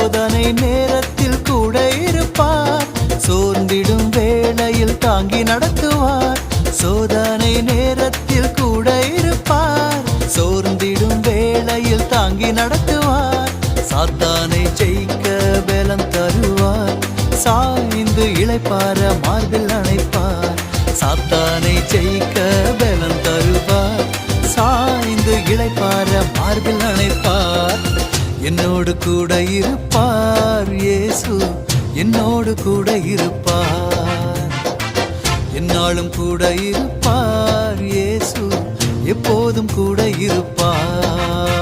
சோதனை நேரத்தில் கூட இருப்பார், சோர்ந்திடும் வேளையில் தாங்கி நடத்துவார். சோதனை நேரத்தில் கூட இருப்பார், சோர்ந்திடும் வேளையில் தாங்கி நடத்துவார். சாத்தானை ஜெயிக்க பலம் தருவார், சாய்ந்து இளைப்பார மார்பில் அணைப்பார். சாத்தானை ஜெயிக்க பலம் தருவார், சாய்ந்து இளைப்பார மார்பில் அணைப்பார். என்னோடு கூட இருப்பார் இயேசு, என்னோடு கூட இருப்பார். என்னாலும் கூட இருப்பார் இயேசு, எப்போதும் கூட இருப்பார்.